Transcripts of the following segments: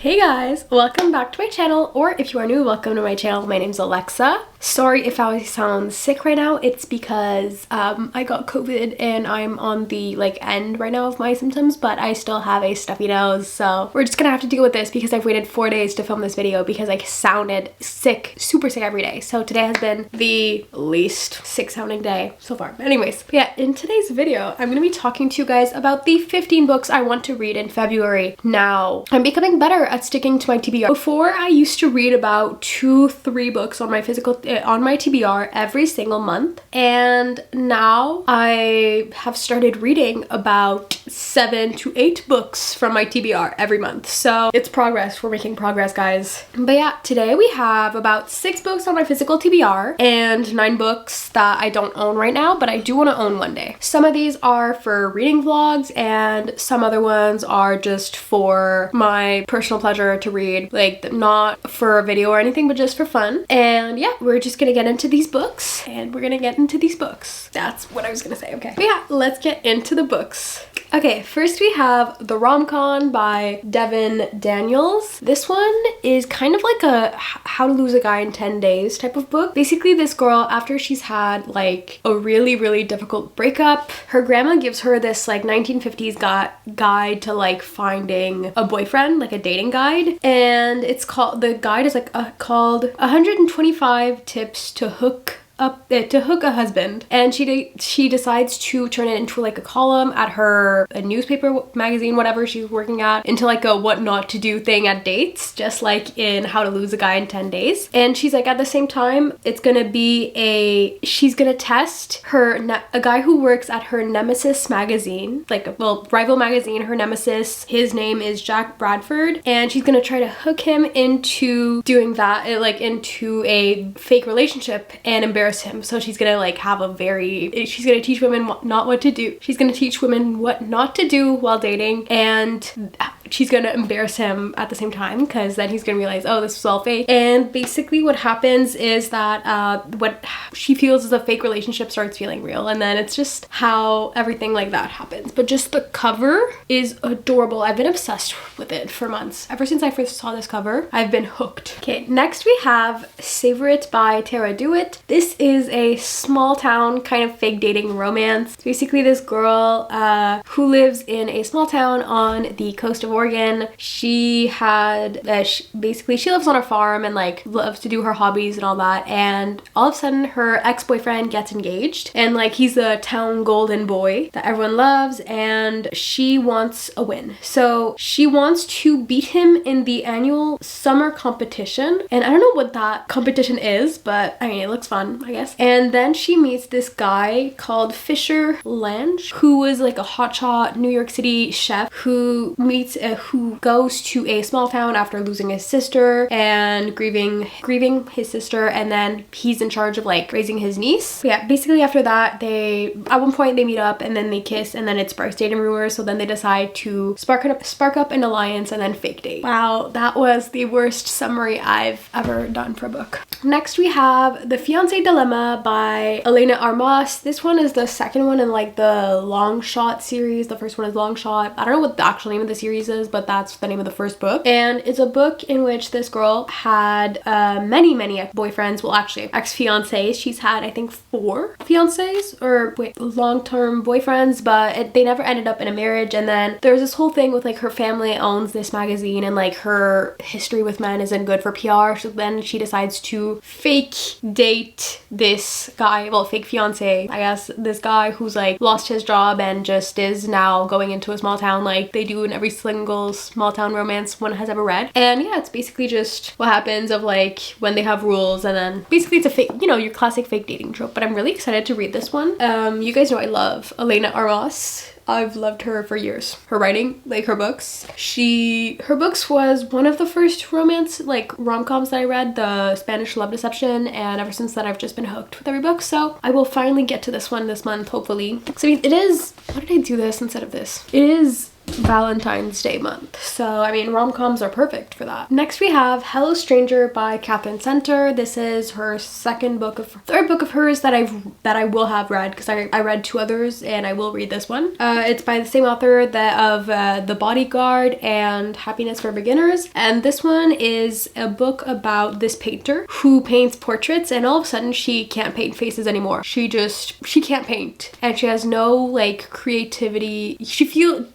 Hey guys, welcome back to my channel, or if you are new, welcome to my channel. My name's Alexa. Sorry if I sound sick right now. It's because I got COVID and I'm on the end right now of my symptoms, but I still have a stuffy nose, so we're just gonna have to deal with this because I've waited 4 days to film this video because I sounded sick, super sick every day. So today has been the least sick sounding day so far. But anyways, yeah, in today's video, I'm gonna be talking to you guys about the 15 books I want to read in February. Now, I'm becoming better at sticking to my TBR. Before, I used to read about 2-3 books on my TBR every single month, and now I have started reading about 7 to 8 books from my TBR every month. So it's progress. We're making progress, guys. But yeah, today we have about 6 books on my physical TBR and 9 books that I don't own right now, but I do want to own one day. Some of these are for reading vlogs and some other ones are just for my personal pleasure to read, not for a video or anything, but just for fun. And yeah, we're just gonna get into these books, that's what I was gonna say. Okay, but yeah, let's get into the books. Okay, first we have The Rom-Con by Devin Daniels. This one is kind of like a how to lose a guy in 10 days type of book. Basically, this girl, after she's had a really difficult breakup, her grandma gives her this 1950s guide to finding a boyfriend, a dating guide. And it's called, the guide is called 125 Tips to Hook a husband, and she decides to turn it into a column at her newspaper, magazine, whatever she's working at, into a what not to do thing at dates, just like in How to Lose a Guy in 10 Days. And she's at the same time, it's gonna be she's gonna test a guy who works at her nemesis magazine, rival magazine, her nemesis. His name is Jack Bradford, and she's gonna try to hook him into doing that, into a fake relationship and embarrass him. So she's gonna she's gonna teach women what not to do. She's gonna teach women what not to do while dating, and she's gonna embarrass him at the same time, because then he's gonna realize, oh, this was all fake. And basically what happens is that what she feels is a fake relationship starts feeling real, and then it's just how everything like that happens. But just the cover is adorable. I've been obsessed with it for months. Ever since I first saw this cover, I've been hooked. Okay, next we have Savor It by Tara Dewitt. This is a small town kind of fake dating romance. It's basically this girl who lives in a small town on the coast of Oregon. She had basically she lives on a farm and loves to do her hobbies and all that, and all of a sudden her ex-boyfriend gets engaged, and he's the town golden boy that everyone loves, and she wants a win. So she wants to beat him in the annual summer competition, and I don't know what that competition is, but I mean, it looks fun, I guess. And then she meets this guy called Fisher Lange, who was a hotshot New York City chef who goes to a small town after losing his sister and grieving his sister, and then he's in charge of raising his niece. But yeah, basically after that, at one point they meet up and then they kiss, and then it sparks dating rumors, so then they decide to spark up an alliance and then fake date. Wow, that was the worst summary I've ever done for a book. Next we have The Fiancé Dilemma by Elena Armas. This one is the second one in the Long Shot series. The first one is Long Shot. I don't know what the actual name of the series is, but that's the name of the first book. And it's a book in which this girl had many boyfriends, well actually ex-fiancés. She's had I think 4 fiancés or long-term boyfriends, but they never ended up in a marriage. And then there's this whole thing with her family owns this magazine, and her history with men isn't good for PR, so then she decides to fake date this guy, fake fiance, I guess, this guy who's lost his job and just is now going into a small town like they do in every single small town romance one has ever read. And yeah, it's basically just what happens of when they have rules, and then basically it's a fake, your classic fake dating trope. But I'm really excited to read this one. You guys know I love Elena Armas. I've loved her for years. Her writing, her books. Her books was one of the first romance, rom-coms that I read, The Spanish Love Deception, and ever since then I've just been hooked with every book. So I will finally get to this one this month, hopefully. So I mean, it is, why did I do this instead of this? It is Valentine's Day month. So, I mean, rom-coms are perfect for that. Next we have Hello Stranger by Catherine Center. This is her third book of hers that I will have read, because I read 2 others and I will read this one. It's by the same author of The Bodyguard and Happiness for Beginners. And this one is a book about this painter who paints portraits, and all of a sudden she can't paint faces anymore. She can't paint, and she has no like creativity. She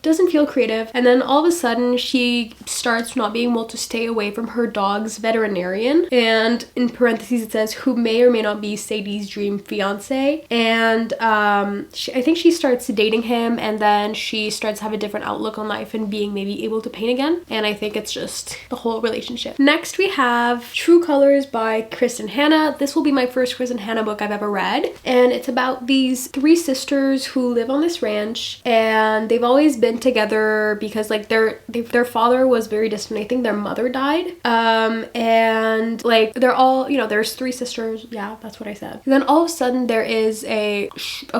doesn't feel creative, and then all of a sudden she starts not being able to stay away from her dog's veterinarian, and in parentheses it says who may or may not be Sadie's dream fiance. And I think she starts dating him, and then she starts to have a different outlook on life and being maybe able to paint again. And I think it's just the whole relationship. Next we have True Colors by Kristen Hanna. This will be my first Kristen Hanna book I've ever read, and it's about these 3 sisters who live on this ranch, and they've always been together because like their father was very distant. I think their mother died, and like they're all, you know, there's 3 sisters. Yeah, that's what I said. And then all of a sudden there is a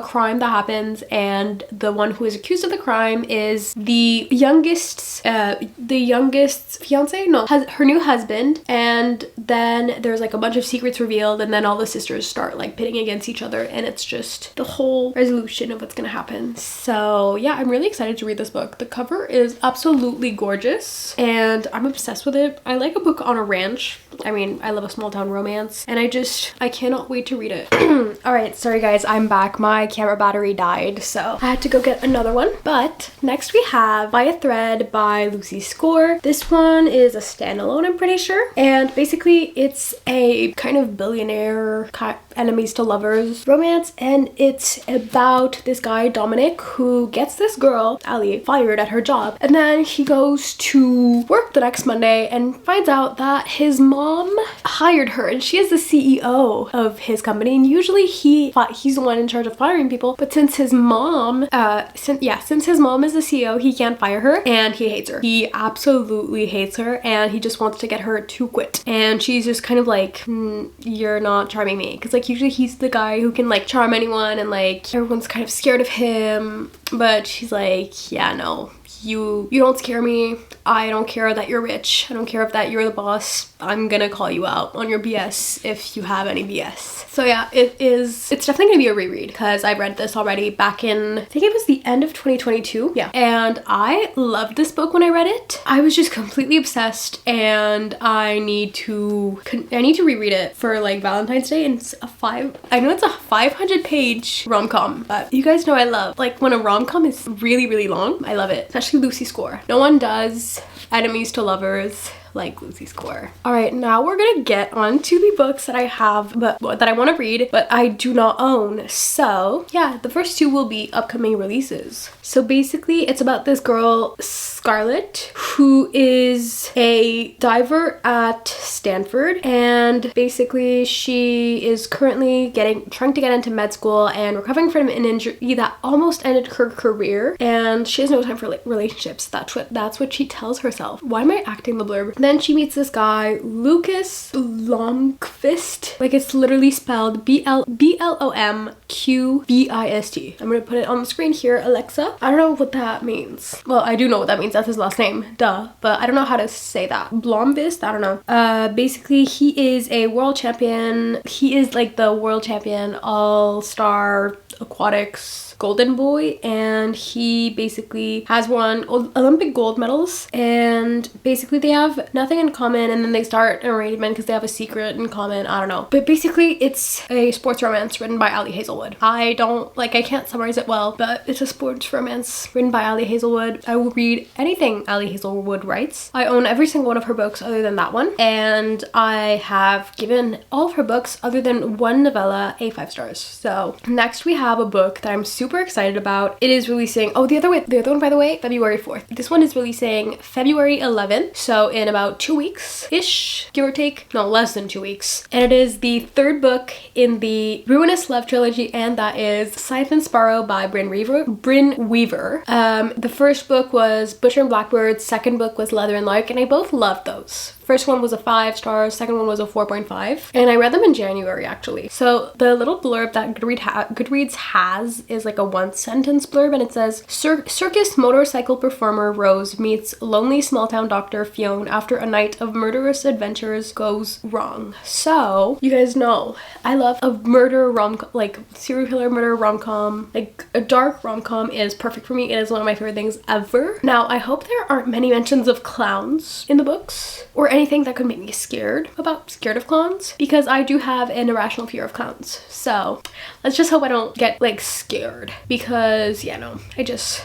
crime that happens, and the one who is accused of the crime is the youngest's fiance, no, her new husband. And then there's like a bunch of secrets revealed, and then all the sisters start like pitting against each other, and it's just the whole resolution of what's gonna happen. So yeah, I'm really excited to read this book. The cover is absolutely gorgeous and I'm obsessed with it. I like a book on a ranch. I mean, I love a small town romance, and I cannot wait to read it. All right, sorry guys, I'm back. My camera battery died, so I had to go get another one. But next we have By a Thread by Lucy Score. This one is a standalone, I'm pretty sure, and basically it's a kind of billionaire enemies to lovers romance, and it's about this guy Dominic who gets this girl Ali fired at her job, and then he goes to work the next Monday and finds out that his mom hired her, and she is the CEO of his company, and usually he's the one in charge of firing people, but since his mom since his mom is the CEO, he can't fire her, and he hates her. He absolutely hates her, and he just wants to get her to quit. And she's just kind of like, you're not charming me, because like usually he's the guy who can like charm anyone, and like everyone's kind of scared of him, but she's like, yeah, no, you don't scare me. I don't care that you're rich. I don't care if that you're the boss. I'm gonna call you out on your BS if you have any BS. So yeah, it's definitely gonna be a reread, because I read this already back in, I think it was the end of 2022. Yeah, and I loved this book when I read it. I was just completely obsessed, and I need to reread it for like Valentine's Day. And I know it's a 500-page rom-com, but you guys know I love like when a rom-com is really, really long. I love it, especially Lucy Score. No one does enemies to lovers like Lucy Score. All right, now we're gonna get on to the books that I have, but that I want to read, but I do not own. So yeah, the first 2 will be upcoming releases. So basically it's about this girl, Scarlett, who is a diver at Stanford, and basically she is currently trying to get into med school and recovering from an injury that almost ended her career, and she has no time for like relationships. That's what she tells herself. Why am I acting the blurb? Then she meets this guy, Lucas Blomqvist. Like it's literally spelled B-L-O-M-Q-V-I-S-T. I'm gonna put it on the screen here, Alexa. I don't know what that means. Well, I do know what that means. That's his last name, duh. But I don't know how to say that. Blomqvist, I don't know. Basically he is a world champion. He is like the world champion all-star aquatics golden boy, and he basically has won Olympic gold medals, and basically they have nothing in common, and then they start an arrangement because they have a secret in common. I don't know, but basically it's a sports romance written by Ali Hazelwood. I can't summarize it well, but it's a sports romance written by Ali Hazelwood. I will read anything Ali Hazelwood writes. I own every single one of her books other than that one, and I have given all of her books other than one novella a 5 stars. So next we have a book that I'm super excited about. It is releasing, the other one, by the way, February 4th. This one is releasing February 11th, so in about 2 weeks-ish, give or take. No, less than 2 weeks. And it is the 3rd book in the Ruinous Love trilogy, and that is Scythe and Sparrow by Bryn Weaver. The first book was Butcher and Blackbird, second book was Leather and Lark, and I both loved those. First one was a 5 stars, second one was a 4.5, and I read them in January actually. So the little blurb that Goodreads has is like like a one sentence blurb, and it says, circus motorcycle performer Rose meets lonely small town doctor Fionn after a night of murderous adventures goes wrong. So you guys know I love a murder rom-com, like serial killer murder rom-com. Like a dark rom-com is perfect for me. It is one of my favorite things ever. Now I hope there aren't many mentions of clowns in the books or anything that could make me scared of clowns, because I do have an irrational fear of clowns. So let's just hope I don't get like scared, because yeah, no,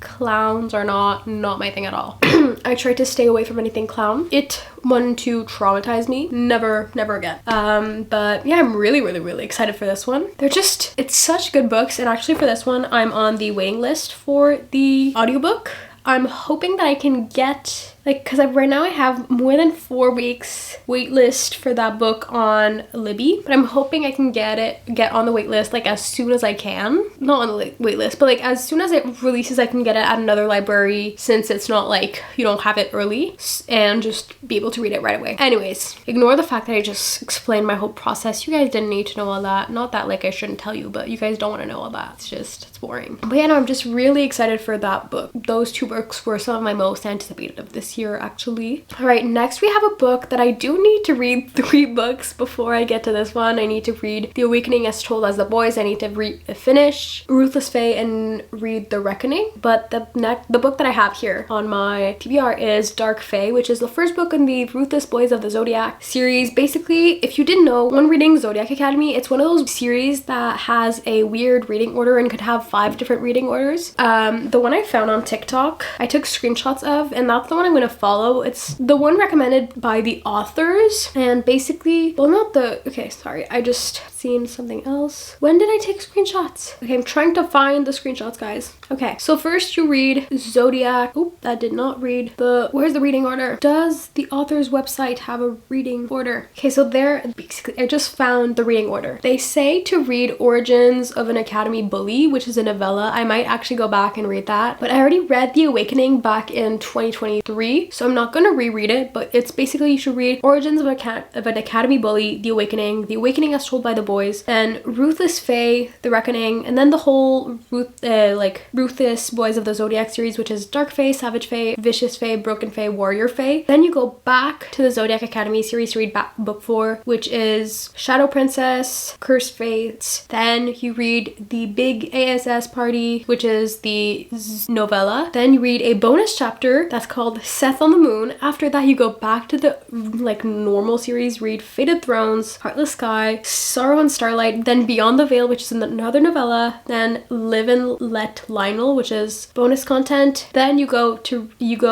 clowns are not my thing at all. I try to stay away from anything clown. It wanted to traumatize me. Never again. But yeah, I'm really excited for this one. It's such good books, and actually for this one I'm on the waiting list for the audiobook. I'm hoping that I can get, like, because right now I have more than 4 weeks wait list for that book on Libby, but I'm hoping I can get on the wait list like as soon as I can. Not on the wait list, but like as soon as it releases I can get it at another library, since it's not like you don't have it early, and just be able to read it right away. Anyways, ignore the fact that I just explained my whole process. You guys didn't need to know all that. Not that like I shouldn't tell you, but you guys don't want to know all that. It's boring. But yeah, no, I'm just really excited for that book. Those 2 books were some of my most anticipated of this year, actually. All right, next we have a book that I do need to read 3 books before I get to this one. I need to read The Awakening as Told as the Boys. I need to finish Ruthless Fae and read The Reckoning. But the book that I have here on my TBR is Dark Fae, which is the first book in the Ruthless Boys of the Zodiac series. Basically, if you didn't know, when reading Zodiac Academy, it's one of those series that has a weird reading order and could have 5 different reading orders. The one I found on TikTok, I took screenshots of, and that's the one I'm going to follow. It's the one recommended by the authors, and basically, well, not the, okay, sorry, I just seen something else. When did I take screenshots? Okay, I'm trying to find the screenshots, guys. Okay, so first you read Zodiac. Oh, that did not read where's the reading order? Does the author's website have a reading order? Okay, so there, basically, I just found the reading order. They say to read Origins of an Academy Bully, which is a novella. I might actually go back and read that, but I already read The Awakening back in 2023, so I'm not going to reread it, but it's basically you should read Origins of an Academy Bully, The Awakening as Told by the Boys, and Ruthless Fae, The Reckoning, and then the whole Ruthless Boys of the Zodiac series, which is Dark Fae, Savage Fae, Vicious Fae, Broken Fae, Warrior Fae. Then you go back to the Zodiac Academy series to read book 4, which is Shadow Princess, Cursed Fates. Then you read The Big ASS Party, which is the novella. Then you read a bonus chapter that's called Seth on the Moon. After that, you go back to the like normal series, read Fated Thrones, Heartless Sky, Sorrow and Starlight, then Beyond the Veil, which is another novella, then Live and Let Lionel, which is bonus content. Then you go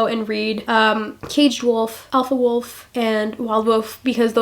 and read Caged Wolf, Alpha Wolf, and Wild Wolf, because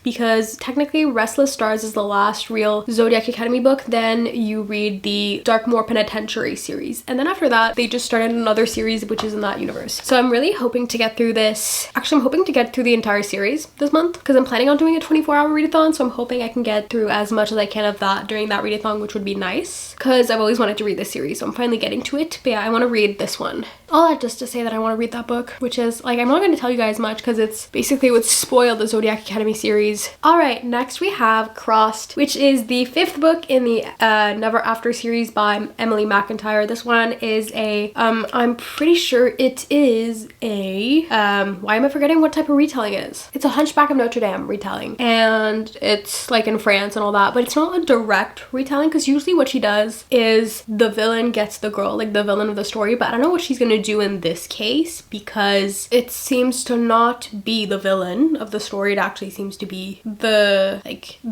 because technically Restless Stars is the last real Zodiac Academy book. Then you read the Darkmoor Penitentiary series, and then after that they just started another series which is in that universe. So I'm really hoping to get through this. Actually, I'm hoping to get through the entire series this month, because I'm planning on doing a 24-hour readathon, so I'm hoping I can get through as much as I can of that during that readathon, which would be nice, because I've always wanted to read this series, so I'm finally getting to it. But yeah, I want to read this one. All that just to say that I want to read that book, which is like, I'm not going to tell you guys much because it's basically would spoil the Zodiac Academy series. All right, next we have Crossed, which is the 5th book in the Never After series by Emily McIntyre. This one is a I'm pretty sure it is a why am I forgetting what type of retelling it is? It's a Hunchback of Notre Dame retelling, and it's like in France and all that, but it's not a direct retelling, because usually what she does is the villain gets the girl, like the villain of the story. But I don't know what she's gonna do in this case, because it seems to not be the villain of the story. It actually seems to be the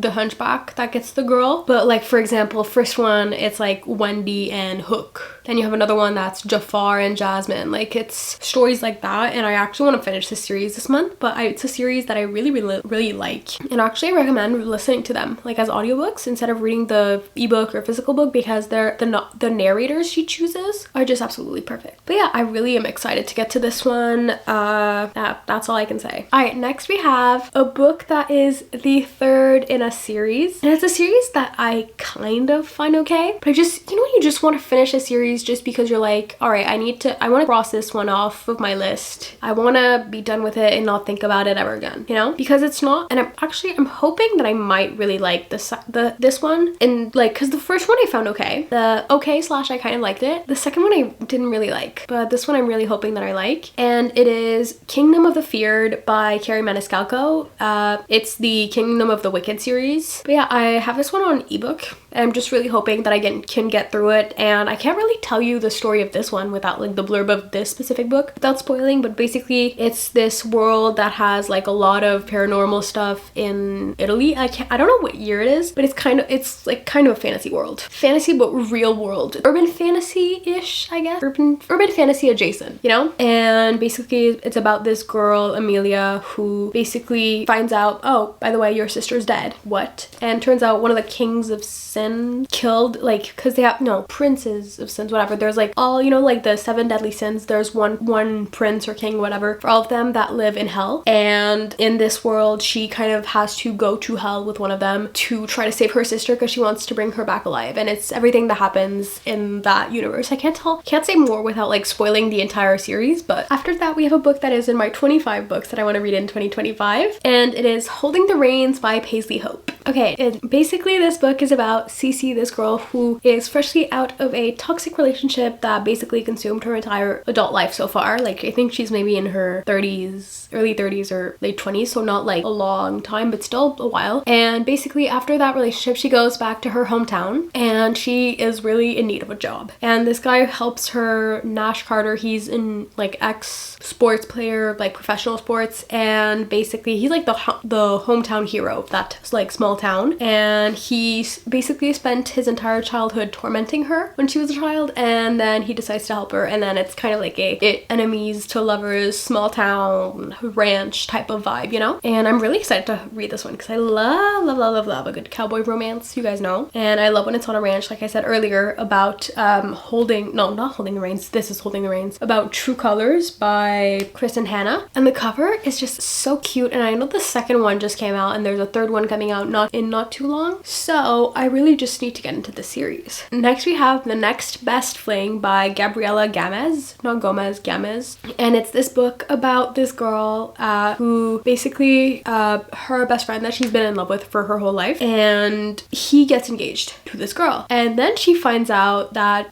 hunchback that gets the girl. But like, for example, first one, it's like Wendy and Hook. Then you have another one that's Jafar and Jasmine. Like, it's stories like that, and I actually want to finish this series this month. But it's a series that I really like, and actually I recommend listening to them like as audiobooks instead of reading the ebook or physical book, because the narrators she chooses are just absolutely perfect. But yeah, I really am excited to get to this one. That's all I can say. All right, next we have a book that is the 3rd in a series, and it's a series that I kind of find okay, but I just, you know, you just want to finish a series series just because you're like, all right, I want to cross this one off of my list. I want to be done with it and not think about it ever again, you know? Because it's not, and I'm hoping that I might really like this one, and like, because the first one I found okay. I kind of liked it. The second one I didn't really like, but this one I'm really hoping that I like. And it is Kingdom of the Feared by Carrie Maniscalco. It's the Kingdom of the Wicked series. But yeah, I have this one on ebook. I'm just really hoping that I can get through it, and I can't really tell you the story of this one without like the blurb of this specific book without spoiling, but basically it's this world that has like a lot of paranormal stuff in Italy. I don't know what year it is, but it's kind of a fantasy world. Fantasy but real world. Urban fantasy-ish, I guess. Urban fantasy adjacent, you know? And basically it's about this girl, Amelia, who basically finds out, oh, by the way, your sister's dead. What? And turns out one of the kings of sin killed, like, because they have princes of sins, whatever. There's like all, you know, like the 7 deadly sins. There's one prince or king, whatever, for all of them that live in hell. And in this world, she kind of has to go to hell with one of them to try to save her sister because she wants to bring her back alive. And it's everything that happens in that universe. I can't say more without like spoiling the entire series. But after that, we have a book that is in my 25 books that I want to read in 2025, and it is Holding the Reins by Paisley Hope. Okay, basically this book is about Cece, this girl who is freshly out of a toxic relationship that basically consumed her entire adult life so far. Like, I think she's maybe in her 30s, early 30s or late 20s, so not like a long time, but still a while. And basically after that relationship, she goes back to her hometown and she is really in need of a job. And this guy helps her, Nash Carter, he's in like ex-sports player, like professional sports, and basically he's like the hometown hero of that like small town, and he basically spent his entire childhood tormenting her when she was a child, and then he decides to help her, and then it's kind of like a enemies to lovers, small town ranch type of vibe, you know? And I'm really excited to read this one because I love a good cowboy romance, you guys know. And I love when it's on a ranch, like I said earlier, about not holding the reins, this is Holding the Reins, about True Colors by Chris and Hannah. And the cover is just so cute, and I know the second one just came out and there's a third one coming out not too long, so I really just need to get into the series. Next we have The Next Best Fling by Gabriela Gamez, and it's this book about this girl who basically her best friend that she's been in love with for her whole life, and he gets engaged to this girl, and then she finds out that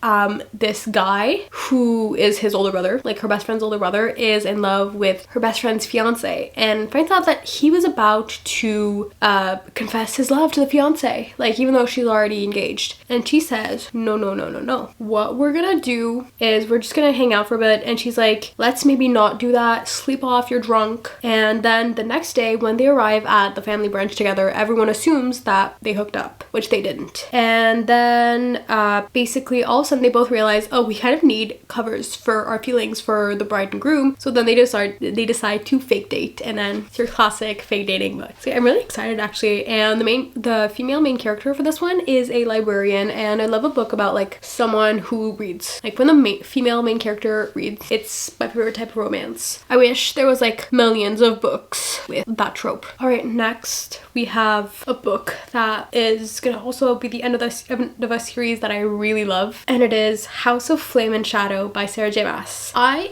this guy who is his older brother, like her best friend's older brother, is in love with her best friend's fiance, and finds out that he was about to confess his love to the fiance, like even though she's already engaged. And she says, no. What we're gonna do is we're just gonna hang out for a bit. And she's like, let's maybe not do that, sleep off, you're drunk. And then the next day when they arrive at the family brunch together, everyone assumes that they hooked up, which they didn't. And then basically all of a sudden they both realize, oh, we kind of need covers for our feelings for the bride and groom. So then they decide to fake date, and then it's your classic fake dating book. So I'm really excited actually. And the female main character for this one is a librarian, and I love a book about like someone who reads. Like when the female main character reads, it's my favorite type of romance. I wish there was like millions of books with that trope. All right, next we have a book that is gonna also be the end of a series that I really love, and it is House of Flame and Shadow by Sarah J. Maas. I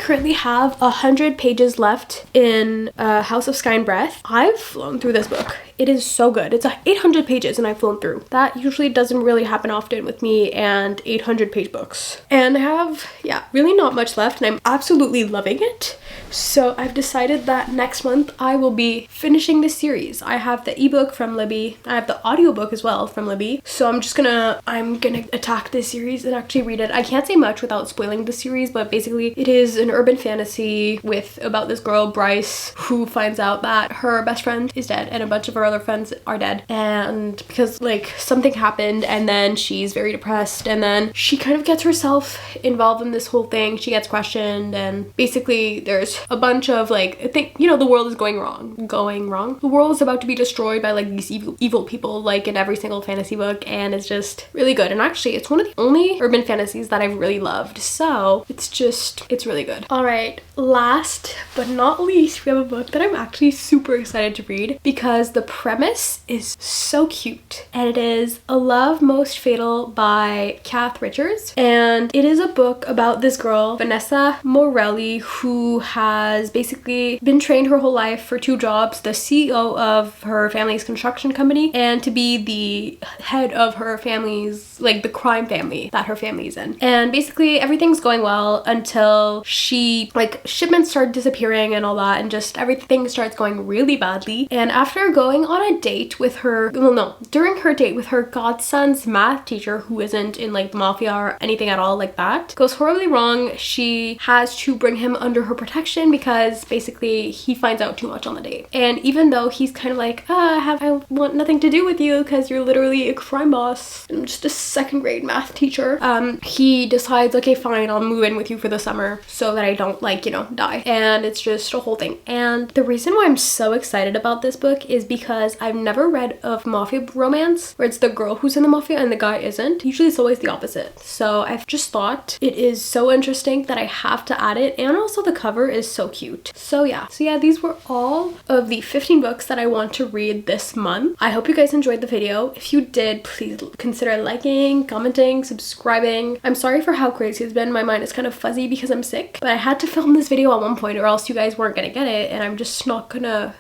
currently have 100 pages left in House of Sky and Breath. I've flown through this book. It is so good. It's 800 pages and I've flown through. That usually doesn't really happen often with me and 800 page books. And I have, really not much left, and I'm absolutely loving it. So I've decided that next month I will be finishing this series. I have the ebook from Libby. I have the audiobook as well from Libby. So I'm gonna attack this series and actually read it. I can't say much without spoiling the series, but basically it is an urban fantasy about this girl, Bryce, who finds out that her best friend is dead and a bunch of her other friends are dead. And because like something happened, and then she's very depressed, and then she kind of gets herself involved in this whole thing. She gets questioned, and basically there's a bunch of like, I think you know, the world is going wrong. The world is about to be destroyed by like these evil people, like in every single fantasy book, and it's just really good. And actually, it's one of the only urban fantasies that I've really loved. So it's really good. All right, last but not least, we have a book that I'm actually super excited to read because the premise is so cute, and it is A Love Most Fatal by Kath Richards. And it is a book about this girl, Vanessa Morelli, who has basically been trained her whole life for two jobs: the CEO of her family's construction company and to be the head of her family's, like the crime family that her family's in. And basically everything's going well until she, like, shipments start disappearing and all that, and just everything starts going really badly. And after going on a date with her, well, no, during her date with her godson's math teacher, who isn't in like the mafia or anything at all like that, goes horribly wrong. She has to bring him under her protection because basically he finds out too much on the date. And even though he's kind of like, I want nothing to do with you because you're literally a crime boss and just a second grade math teacher, he decides, okay, fine, I'll move in with you for the summer so that I don't, like, you know, die. And it's just a whole thing. And the reason why I'm so excited about this book is because I've never read of mafia romance where it's the girl who's in the mafia and the guy isn't. Usually it's always the opposite. So I've just thought it is so interesting that I have to add it, and also the cover is so cute. So yeah, these were all of the 15 books that I want to read this month. I hope you guys enjoyed the video. If you did, please consider liking, commenting, subscribing. I'm sorry for how crazy it's been. My mind is kind of fuzzy because I'm sick, but I had to film this video at one point or else you guys weren't gonna get it, and I'm just not gonna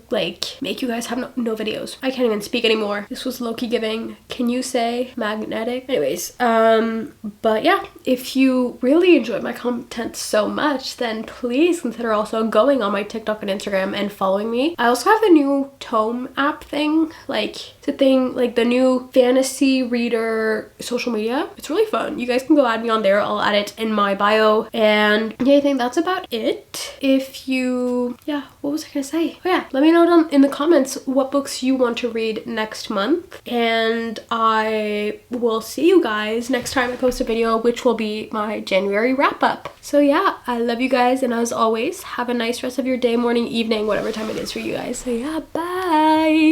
like make you guys have no videos. I can't even speak anymore. This was low-key giving, can you say, magnetic? Anyways, but yeah, if you really enjoyed my content so much, then please consider also going on my TikTok and Instagram and following me. I also have the new Tome app thing, like it's a thing, like the new fantasy reader social media. It's really fun. You guys can go add me on there. I'll add it in my bio. And yeah, I think that's about it. If you, yeah, what was I gonna say? Oh yeah, let me know down in the comments what books you want to read next month, and I will see you guys next time I post a video, which will be my January wrap up. So yeah, I love you guys, and as always, have a nice rest of your day, morning, evening, whatever time it is for you guys. So yeah, bye.